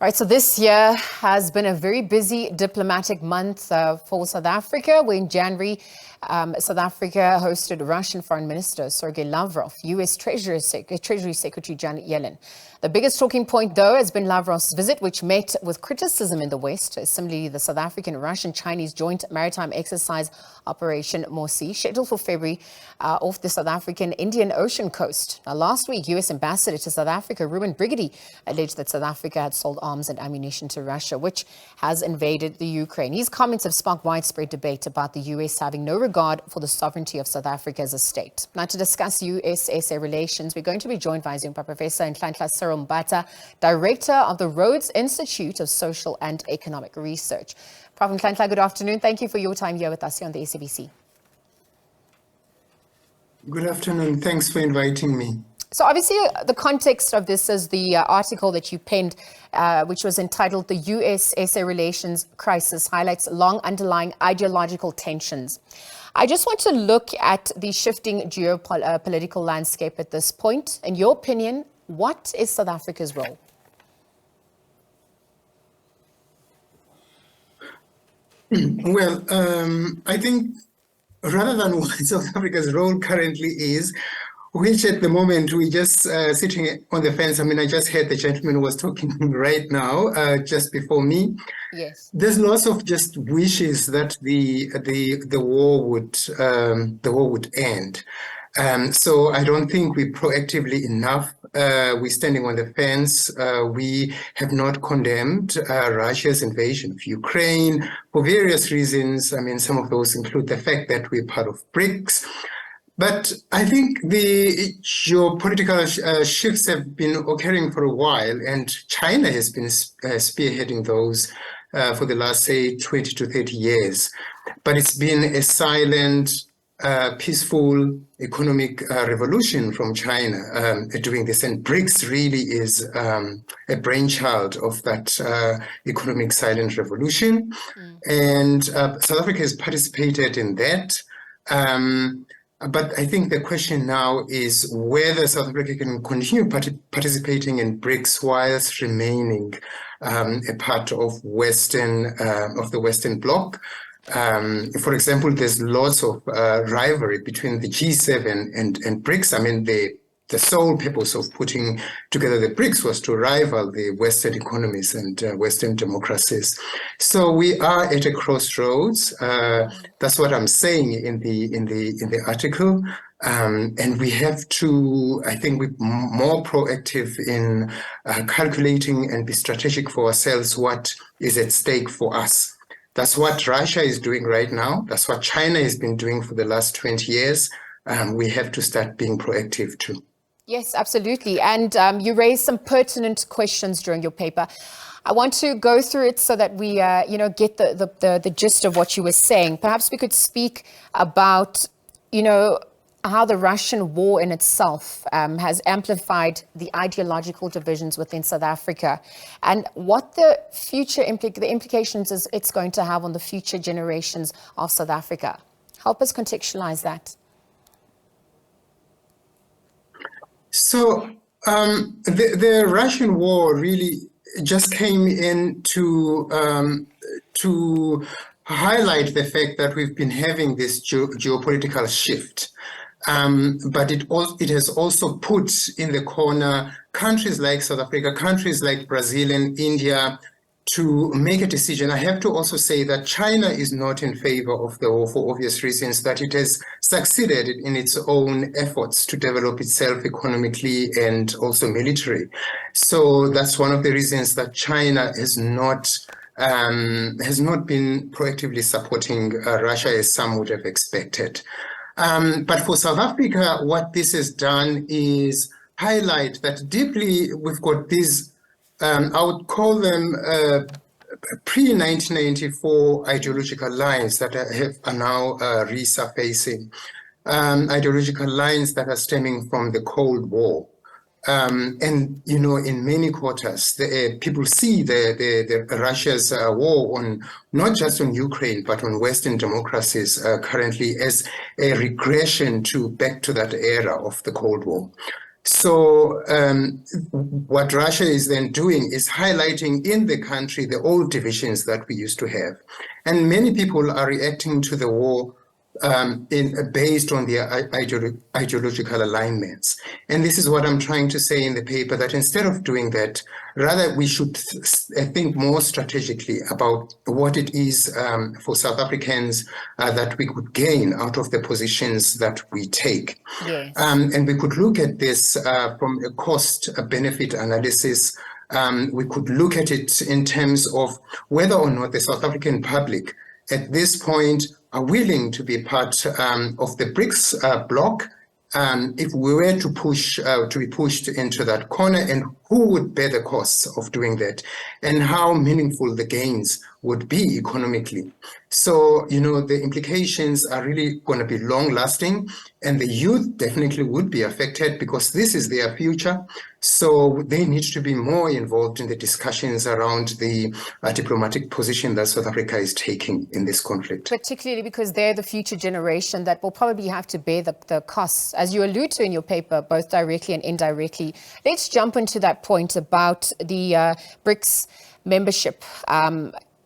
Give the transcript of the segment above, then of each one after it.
Right, so this year has been a very busy diplomatic month for South Africa, where in January, South Africa hosted Russian Foreign Minister Sergei Lavrov, US Treasury Secretary Janet Yellen. The biggest talking point, though, has been Lavrov's visit, which met with criticism in the West. Similarly, the South African, Russian-Chinese joint maritime exercise Operation Mosi, scheduled for February off the South African Indian Ocean coast. Now, last week, US Ambassador to South Africa Reuben Brigety alleged that South Africa had sold arms and ammunition to Russia, which has invaded the Ukraine. His comments have sparked widespread debate about the US having no regard for the sovereignty of South Africa as a state. Now, to discuss US-SA relations, we're going to be joined by Zoom by Professor Nhlanhla Cyril Mbatha, Director of the Rhodes Institute of Social and Economic Research. Prof. Nhlanhla, good afternoon. Thank you for your time here with us here on the SABC. Good afternoon. Thanks for inviting me. So obviously the context of this is the article that you penned, which was entitled "The US-SA Relations Crisis Highlights Long Underlying Ideological Tensions." I just want to look at the shifting geopolitical landscape at this point. In your opinion, what is South Africa's role? Well, I think rather than what South Africa's role currently is, which at the moment we just sitting on the fence. I mean, I just heard the gentleman who was talking right now, just before me. Yes. There's lots of just wishes that the war would end. So I don't think we're proactively enough. We're standing on the fence. We have not condemned Russia's invasion of Ukraine for various reasons. I mean, some of those include the fact that we're part of Brics. But I think the geopolitical shifts have been occurring for a while, and China has been spearheading those for the last, say, 20 to 30 years. But it's been a silent, peaceful economic revolution from China doing this. And Brics really is a brainchild of that economic silent revolution. And South Africa has participated in that. But I think the question now is whether South Africa can continue participating in Brics whilst remaining a part of the Western Bloc. For example, there's lots of rivalry between the G7 and Brics. I mean, the sole purpose of putting together the Brics was to rival the Western economies and Western democracies. So we are at a crossroads. That's what I'm saying in the article. And we have to, I think, be more proactive in calculating and be strategic for ourselves what is at stake for us. That's what Russia is doing right now. That's what China has been doing for the last 20 years. We have to start being proactive too. Yes, absolutely. And you raised some pertinent questions during your paper. I want to go through it so that we, get the gist of what you were saying. Perhaps we could speak about, how the Russian war in itself has amplified the ideological divisions within South Africa, and what the future the implications is it's going to have on the future generations of South Africa. Help us contextualize that. So the Russian war really just came in to highlight the fact that we've been having this geopolitical shift. But it has also put in the corner countries like South Africa, countries like Brazil and India to make a decision. I have to also say that China is not in favor of the war for obvious reasons, that it has succeeded in its own efforts to develop itself economically and also military. So that's one of the reasons that China has not been proactively supporting Russia as some would have expected. But for South Africa, what this has done is highlight that deeply we've got these, I would call them pre-1994 ideological lines that are now resurfacing, ideological lines that are stemming from the Cold War. And, in many quarters, people see the Russia's war on not just on Ukraine, but on Western democracies currently as a regression back to that era of the Cold War. So what Russia is then doing is highlighting in the country the old divisions that we used to have. And many people are reacting to the war based on their ideological alignments. And this is what I'm trying to say in the paper, that instead of doing that, rather we should think more strategically about what it is for South Africans that we could gain out of the positions that we take. Yes. And we could look at this from a cost-benefit analysis. We could look at it in terms of whether or not the South African public at this point are willing to be part of the Brics bloc if we were to be pushed into that corner, and who would bear the costs of doing that, and how meaningful the gains would be economically. So, the implications are really going to be long lasting, and the youth definitely would be affected because this is their future. So they need to be more involved in the discussions around the diplomatic position that South Africa is taking in this conflict. Particularly because they're the future generation that will probably have to bear the costs, as you allude to in your paper, both directly and indirectly. Let's jump into that point about the Brics membership.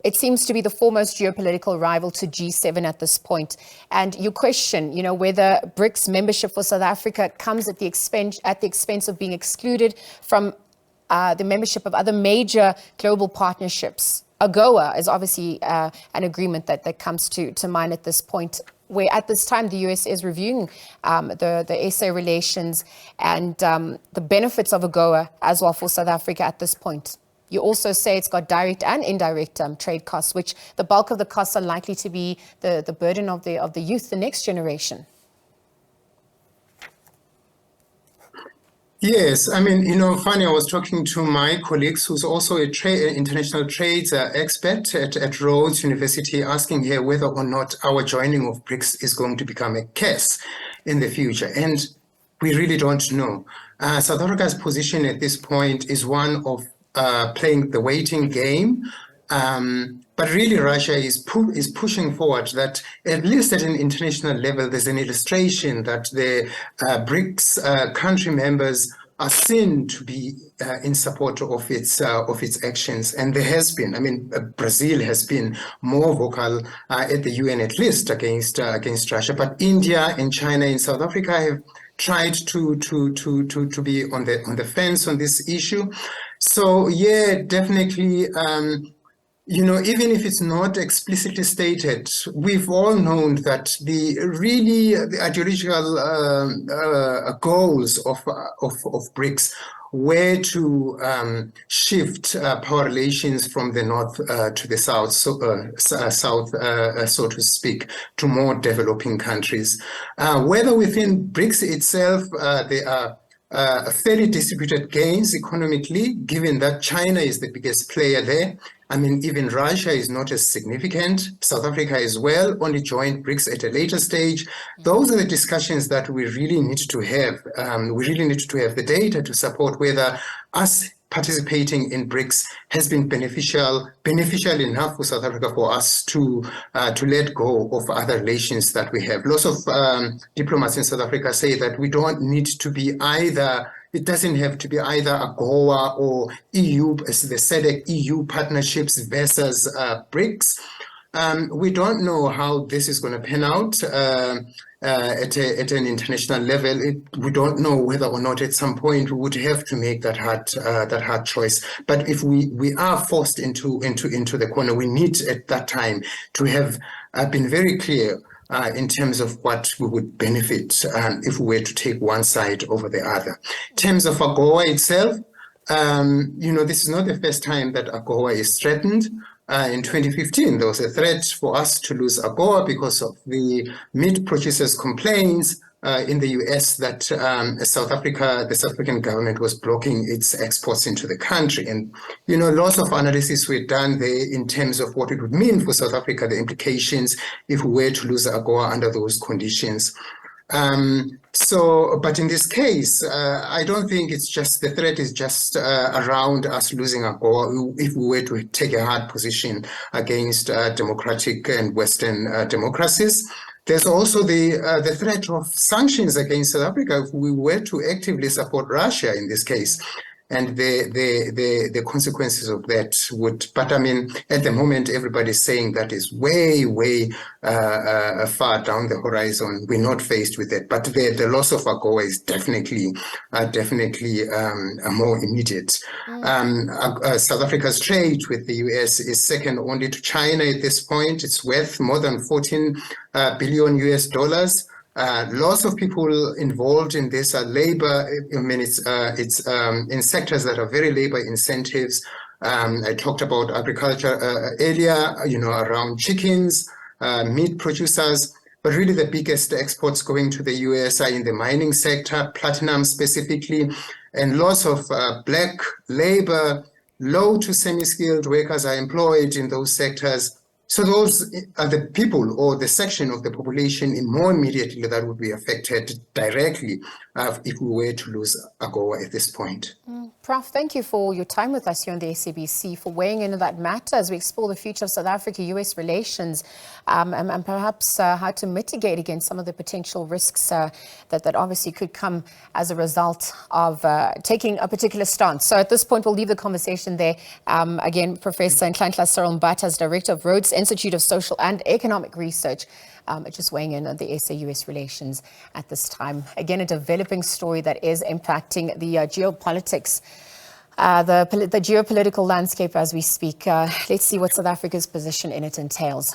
It seems to be the foremost geopolitical rival to G7 at this point. And you question, whether Brics membership for South Africa comes at the expense of being excluded from the membership of other major global partnerships. AGOA is obviously an agreement that comes to mind at this point, where at this time the US is reviewing the SA relations and the benefits of AGOA as well for South Africa at this point. You also say it's got direct and indirect trade costs, which the bulk of the costs are likely to be the burden of the youth, the next generation. Yes, funny, I was talking to my colleagues who's also an international trade expert at Rhodes University, asking her whether or not our joining of Brics is going to become a curse in the future. And we really don't know. South Africa's position at this point is one of playing the waiting game. But really, Russia is pushing forward that, at least at an international level, there's an illustration that the Brics country members are seen to be in support of its actions, and there has been. Brazil has been more vocal at the UN, at least against Russia. But India and China and South Africa have tried to be on the fence on this issue. So yeah, definitely. Even if it's not explicitly stated, we've all known that the ideological goals of Brics were to shift power relations from the north to the south, so to speak, to more developing countries. Whether within Brics itself there are fairly distributed gains economically, given that China is the biggest player there. Even Russia is not as significant. South Africa as well only joined Brics at a later stage. Those are the discussions that we really need to have. We really need to have the data to support whether us participating in Brics has been beneficial enough for South Africa for us to let go of other relations that we have. Lots of diplomats in South Africa say that we don't need to be either. It doesn't have to be either AGOA or EU, as the SADC EU partnerships versus Brics. We don't know how this is going to pan out at an international level. We don't know whether or not at some point we would have to make that hard choice. But if we are forced into the corner, we need at that time to have been very clear in terms of what we would benefit if we were to take one side over the other. In terms of AGOA itself, this is not the first time that AGOA is threatened. In 2015, there was a threat for us to lose AGOA because of the meat producers' complaints in the US that the South African government was blocking its exports into the country. And, lots of analysis were done there in terms of what it would mean for South Africa, the implications if we were to lose AGOA under those conditions. But in this case, I don't think it's just the threat is just around us losing AGOA if we were to take a hard position against democratic and Western democracies. There's also the threat of sanctions against South Africa if we were to actively support Russia in this case. And the consequences of that would, but I mean, at the moment, everybody's saying that is way, way far down the horizon. We're not faced with it, but the loss of AGOA is definitely more immediate. South Africa's trade with the US is second only to China at this point. It's worth more than 14 billion US dollars. Lots of people involved in this are labor. I mean, it's in sectors that are very labor incentives. I talked about agriculture earlier, around chickens, meat producers, but really the biggest exports going to the US are in the mining sector, platinum specifically, and lots of black labor, low to semi-skilled workers are employed in those sectors. So those are the people or the section of the population more immediately that would be affected directly if we were to lose AGOA at this point. Prof, thank you for your time with us here on the SABC, for weighing in on that matter as we explore the future of South Africa-US relations and perhaps how to mitigate against some of the potential risks that obviously could come as a result of taking a particular stance. So at this point, we'll leave the conversation there. Again, Professor Nhlanhla Cyril Mbatha is Director of Rhodes Institute of Social and Economic Research, just weighing in on the SA-US relations at this time. Again, a developing story that is impacting the geopolitics, the geopolitical landscape as we speak. Let's see what South Africa's position in it entails.